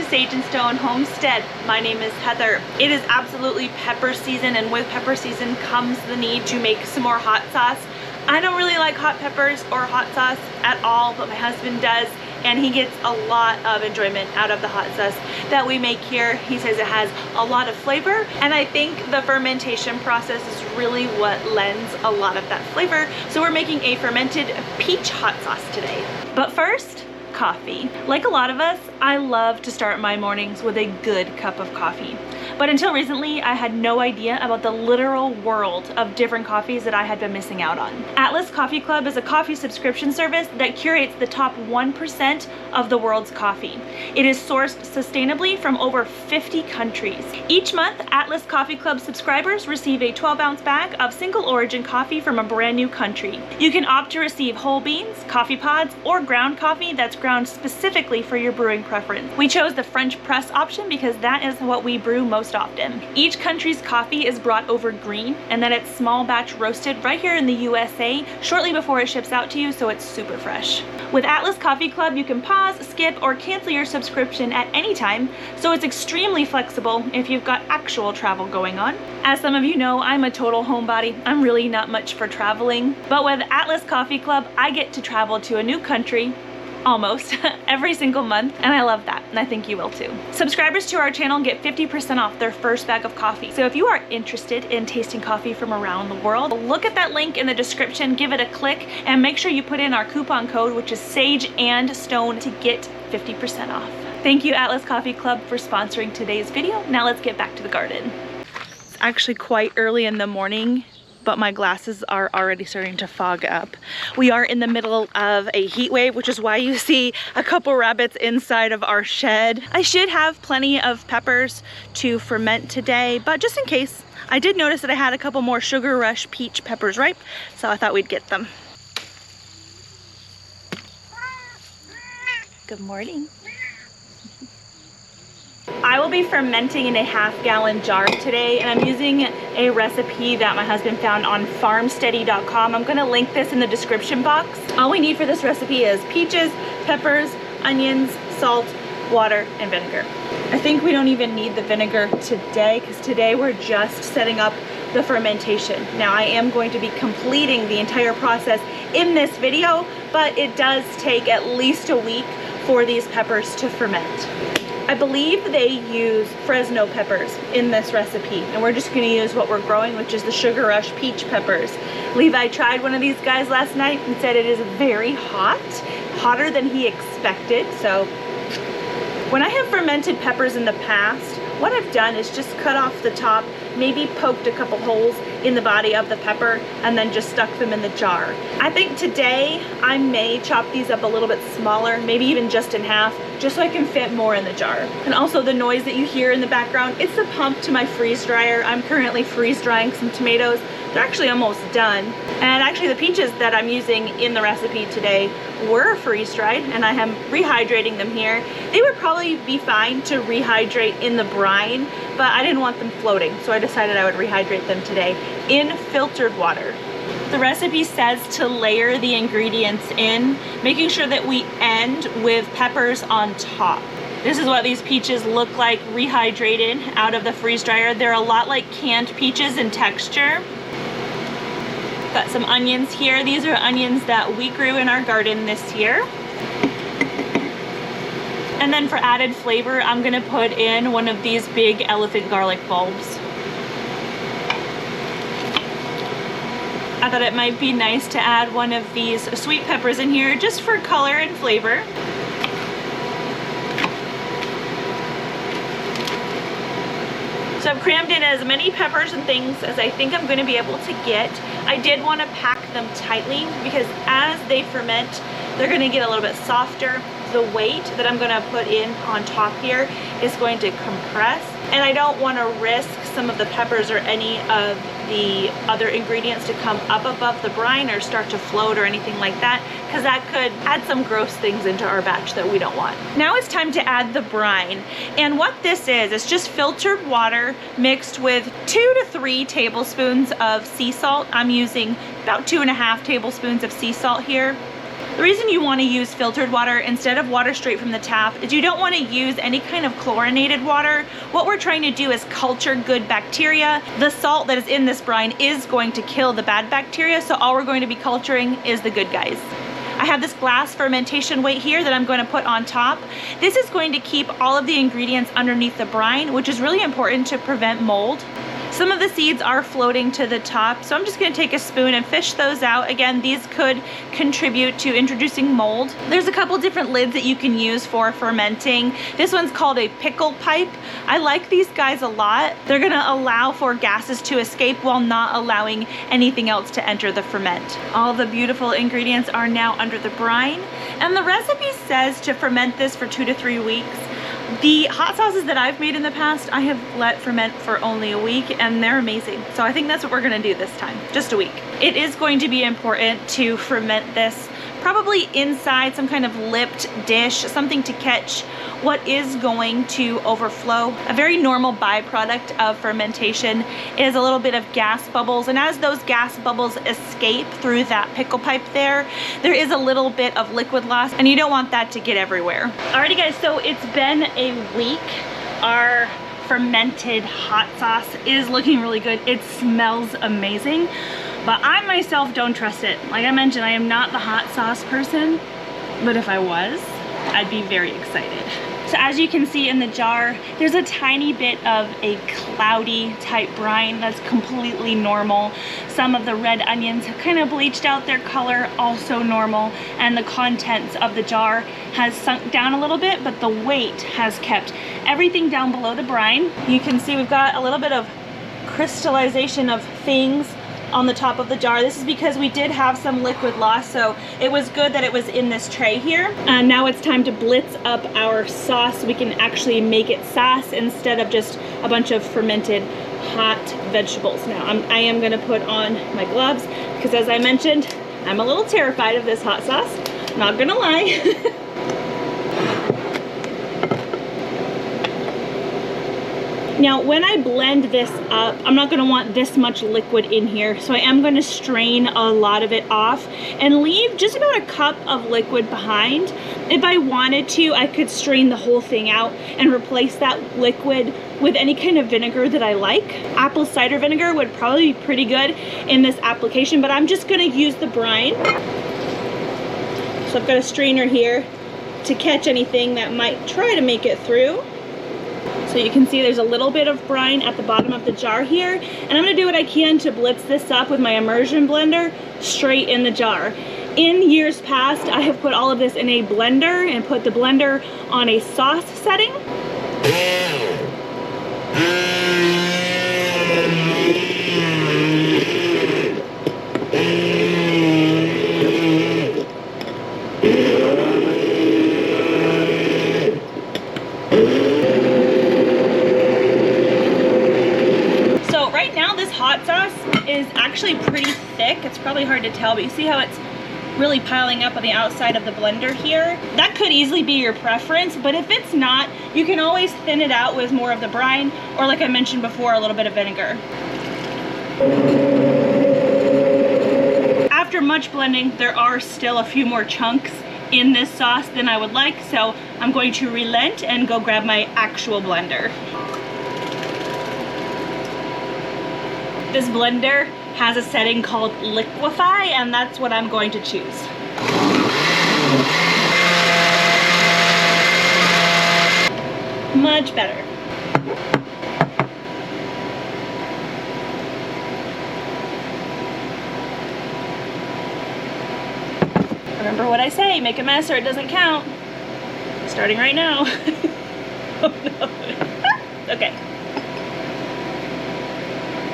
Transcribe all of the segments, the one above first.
Sage and Stone Homestead. My name is Heather. It is absolutely pepper season, and with pepper season comes the need to make some more hot sauce. I don't really like hot peppers or hot sauce at all, but my husband does, and he gets a lot of enjoyment out of the hot sauce that we make here. He says it has a lot of flavor, and I think the fermentation process is really what lends a lot of that flavor. So we're making a fermented peach hot sauce today. But first, coffee. Like a lot of us, I love to start my mornings with a good cup of coffee. But until recently, I had no idea about the literal world of different coffees that I had been missing out on. Atlas Coffee Club is a coffee subscription service that curates the top 1% of the world's coffee. It is sourced sustainably from over 50 countries. Each month, Atlas Coffee Club subscribers receive a 12-ounce bag of single origin coffee from a brand new country. You can opt to receive whole beans, coffee pods, or ground coffee that's ground specifically for your brewing preference. We chose the French press option because that is what we brew most often. Each country's coffee is brought over green, and then it's small batch roasted right here in the USA shortly before it ships out to you, so it's super fresh. With Atlas Coffee Club, you can pause, skip, or cancel your subscription at any time, so it's extremely flexible if you've got actual travel going on. As some of you know, I'm a total homebody. I'm really not much for traveling, but with Atlas Coffee Club, I get to travel to a new country almost every single month, and I love that, and I think you will too. Subscribers to our channel get 50% off their first bag of coffee. So if you are interested in tasting coffee from around the world, look at that link in the description, give it a click, and make sure you put in our coupon code, which is SageAndStone, to get 50% off. Thank you, Atlas Coffee Club, for sponsoring today's video. Now let's get back to the garden. It's actually quite early in the morning, but my glasses are already starting to fog up. We are in the middle of a heat wave, which is why you see a couple rabbits inside of our shed. I should have plenty of peppers to ferment today, but just in case, I did notice that I had a couple more Sugar Rush peach peppers ripe, so I thought we'd get them. Good morning. I will be fermenting in a half-gallon jar today, and I'm using a recipe that my husband found on farmsteady.com. I'm gonna link this in the description box. All we need for this recipe is peaches, peppers, onions, salt, water, and vinegar. I think we don't even need the vinegar today, because today we're just setting up the fermentation. Now I am going to be completing the entire process in this video, but it does take at least a week for these peppers to ferment. I believe they use Fresno peppers in this recipe, and we're just gonna use what we're growing, which is the Sugar Rush peach peppers. Levi tried one of these guys last night and said it is very hot, hotter than he expected. So when I have fermented peppers in the past, what I've done is just cut off the top, maybe poked a couple holes in the body of the pepper, and then just stuck them in the jar. I think today I may chop these up a little bit smaller, maybe even just in half, just so I can fit more in the jar. And also the noise that you hear in the background, it's the pump to my freeze dryer. I'm currently freeze drying some tomatoes. They're actually almost done. And actually the peaches that I'm using in the recipe today were freeze dried, and I am rehydrating them here. They would probably be fine to rehydrate in the brine, but I didn't want them floating, so I decided I would rehydrate them today in filtered water. The recipe says to layer the ingredients in, making sure that we end with peppers on top. This is what these peaches look like rehydrated out of the freeze dryer. They're a lot like canned peaches in texture. Got some onions here. These are onions that we grew in our garden this year. And then for added flavor, I'm gonna put in one of these big elephant garlic bulbs. I thought it might be nice to add one of these sweet peppers in here just for color and flavor. So I've crammed in as many peppers and things as I think I'm going to be able to get. I did want to pack them tightly because as they ferment, they're going to get a little bit softer. The weight that I'm going to put in on top here is going to compress, and I don't want to risk some of the peppers or any of the other ingredients to come up above the brine or start to float or anything like that, because that could add some gross things into our batch that we don't want. Now it's time to add the brine, and what this is just filtered water mixed with 2 to 3 tablespoons of sea salt. I'm using about 2.5 tablespoons of sea salt here. The reason you want to use filtered water instead of water straight from the tap is you don't want to use any kind of chlorinated water. What we're trying to do is culture good bacteria. The salt that is in this brine is going to kill the bad bacteria, so all we're going to be culturing is the good guys. I have this glass fermentation weight here that I'm going to put on top. This is going to keep all of the ingredients underneath the brine, which is really important to prevent mold. Some of the seeds are floating to the top, so I'm just going to take a spoon and fish those out. Again, these could contribute to introducing mold. There's a couple different lids that you can use for fermenting. This one's called a pickle pipe. I like these guys a lot. They're going to allow for gases to escape while not allowing anything else to enter the ferment. All the beautiful ingredients are now under the brine, and the recipe says to ferment this for 2 to 3 weeks. The hot sauces that I've made in the past, I have let ferment for only a week, and they're amazing. So I think that's what we're gonna do this time, just a week. It is going to be important to ferment this probably inside some kind of lipped dish, something to catch what is going to overflow. A very normal byproduct of fermentation is a little bit of gas bubbles, and as those gas bubbles escape through that pickle pipe there is a little bit of liquid loss, and you don't want that to get everywhere. Alrighty guys, so it's been a week. Our fermented hot sauce is looking really good. It smells amazing, but I myself don't trust it. Like I mentioned, I am not the hot sauce person, but if I was, I'd be very excited. So as you can see in the jar, there's a tiny bit of a cloudy type brine that's completely normal. Some of the red onions have kind of bleached out their color, also normal. And the contents of the jar has sunk down a little bit, but the weight has kept everything down below the brine. You can see we've got a little bit of crystallization of things on the top of the jar. This is because we did have some liquid loss, so it was good that it was in this tray here. And now it's time to blitz up our sauce so we can actually make it sauce instead of just a bunch of fermented hot vegetables. Now I am going to put on my gloves because, as I mentioned, I'm a little terrified of this hot sauce, not gonna lie. Now, when I blend this up, I'm not gonna want this much liquid in here, so I am gonna strain a lot of it off and leave just about a cup of liquid behind. If I wanted to, I could strain the whole thing out and replace that liquid with any kind of vinegar that I like. Apple cider vinegar would probably be pretty good in this application, but I'm just gonna use the brine. So I've got a strainer here to catch anything that might try to make it through. So you can see there's a little bit of brine at the bottom of the jar here, and I'm gonna do what I can to blitz this up with my immersion blender straight in the jar. In years past, I have put all of this in a blender and put the blender on a sauce setting. Hot sauce is actually pretty thick. It's probably hard to tell, but you see how it's really piling up on the outside of the blender here? That could easily be your preference, but if it's not, you can always thin it out with more of the brine, or like I mentioned before, a little bit of vinegar. After much blending, there are still a few more chunks in this sauce than I would like, so I'm going to relent and go grab my actual blender. This blender has a setting called liquefy, and that's what I'm going to choose. Much better. Remember what I say, make a mess or it doesn't count. Starting right now. Oh no. Okay.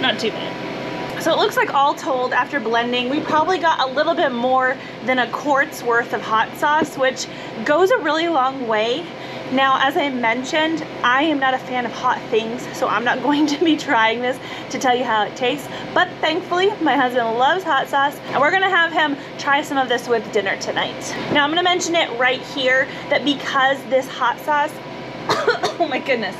Not too bad. So it looks like all told, after blending, we probably got a little bit more than a quart's worth of hot sauce, which goes a really long way. Now, as I mentioned, I am not a fan of hot things, so I'm not going to be trying this to tell you how it tastes, but thankfully my husband loves hot sauce, and we're gonna have him try some of this with dinner tonight. Now, I'm gonna mention it right here that because this hot sauce, oh my goodness,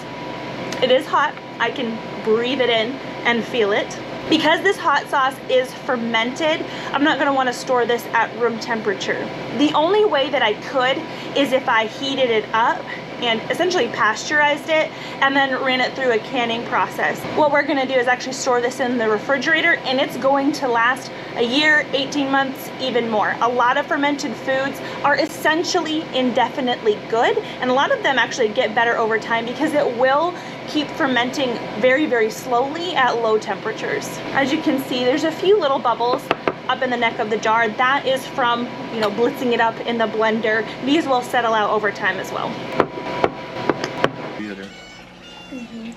it is hot. I can breathe it in and feel it. Because this hot sauce is fermented, I'm not gonna wanna store this at room temperature. The only way that I could is if I heated it up and essentially pasteurized it and then ran it through a canning process. What we're gonna do is actually store this in the refrigerator, and it's going to last a year, 18 months, even more. A lot of fermented foods are essentially indefinitely good, and a lot of them actually get better over time because it will keep fermenting very, very slowly at low temperatures. As you can see, there's a few little bubbles up in the neck of the jar. That is from, you know, blitzing it up in the blender. These will settle out over time as well.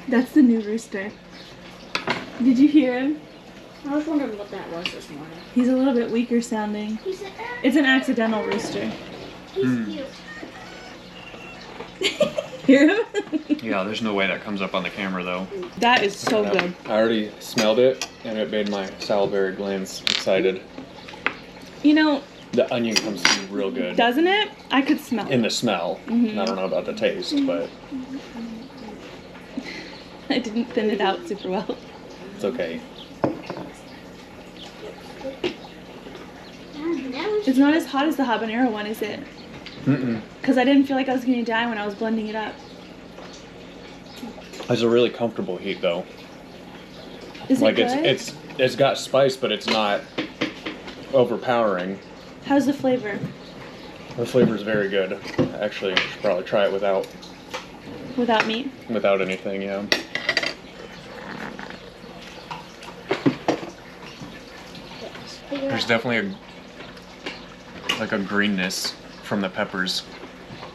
That's the new rooster. Did you hear him? I was wondering what that was this morning. He's a little bit weaker sounding. It's an accidental rooster. He's cute. Hear him? Yeah, there's no way that comes up on the camera though. That is so good. I already smelled it and it made my salivary glands excited. You know, the onion comes through real good. Doesn't it? I could smell it. In the smell. I don't know about the taste, but I didn't thin it out super well. it's okay. It's not as hot as the habanero one, is it? Because I didn't feel like I was going to die when I was blending it up. It's a really comfortable heat though. Is like it good? it's got spice, but it's not overpowering. How's the flavor? The flavor is very good. Actually, I should probably try it without meat? Without anything, yeah. There's definitely a greenness from the peppers.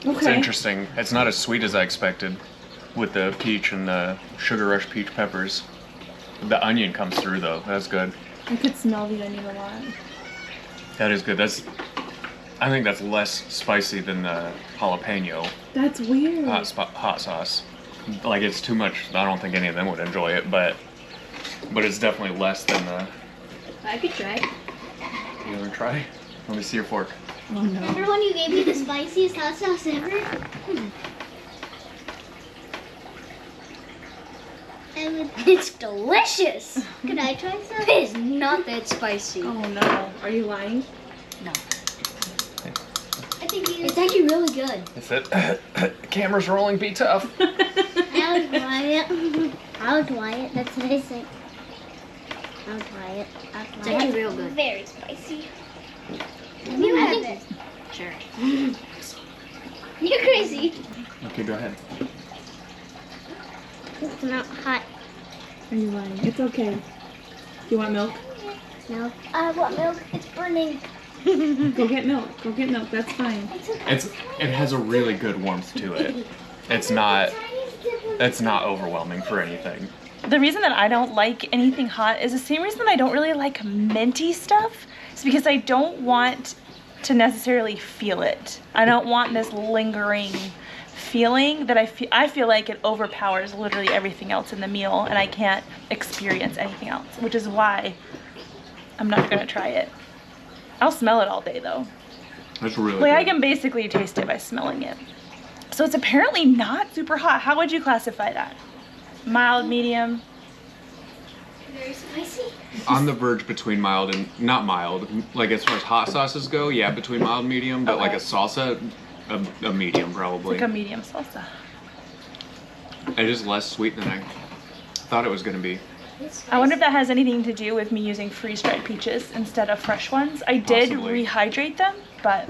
Okay. It's interesting. It's not as sweet as I expected with the peach and the Sugar Rush peach peppers. The onion comes through though. That's good. I could smell the onion a lot. That is good. I think that's less spicy than the jalapeno. That's weird. Hot sauce. Like it's too much. I don't think any of them would enjoy it, but it's definitely less than the. I could try it. You want to try? Let me see your fork. Oh no. Remember when you gave me the spiciest hot sauce ever? It's delicious. Could I try some? It is not that spicy. Oh no. Are you lying? No. I think it's actually really good. Is it? Camera's rolling. Be tough. I'll try it. I'll try it. That's what I say. I'll try it. It's actually real good. Very spicy. You have it. Sure. You're crazy. Okay, go ahead. It's not hot. Are you lying? It's okay. Do you want milk? No. I want milk. It's burning. Go get milk. Go get milk. That's fine. It has a really good warmth to it. It's not overwhelming for anything. The reason that I don't like anything hot is the same reason that I don't really like minty stuff. It's because I don't want to necessarily feel it. I don't want this lingering feeling that I feel like it overpowers literally everything else in the meal, and I can't experience anything else, which is why I'm not gonna try it. I'll smell it all day though. That's really like good. I can basically taste it by smelling it. So it's apparently not super hot. How would you classify that? Mild, medium? Very spicy. On the verge between mild and not mild. Like as far as hot sauces go, yeah, between mild and medium, but like a salsa, a medium probably. Like a medium salsa. It is less sweet than I thought it was going to be. I wonder if that has anything to do with me using freeze-dried peaches instead of fresh ones. I did Possibly. rehydrate them, but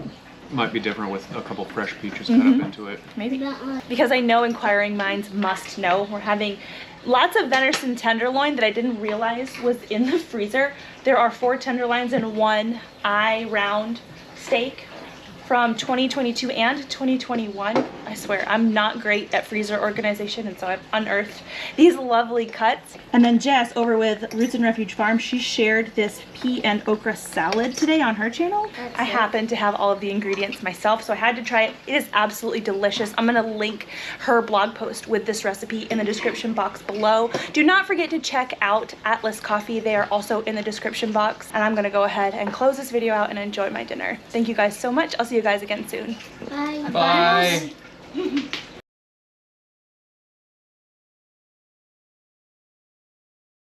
Might be different with a couple fresh peaches cut up into it. maybe. Because I know inquiring minds must know. We're having lots of venison tenderloin that I didn't realize was in the freezer. There are 4 tenderloins and 1 eye round steak from 2022 and 2021. I swear, I'm not great at freezer organization, and so I've unearthed these lovely cuts. And then Jess, over with Roots and Refuge Farm, she shared this pea and okra salad today on her channel. I happen to have all of the ingredients myself, so I had to try it. It is absolutely delicious. I'm gonna link her blog post with this recipe in the description box below. Do not forget to check out Atlas Coffee. They are also in the description box. And I'm gonna go ahead and close this video out and enjoy my dinner. Thank you guys so much. I'll see you guys again soon. Bye. Bye.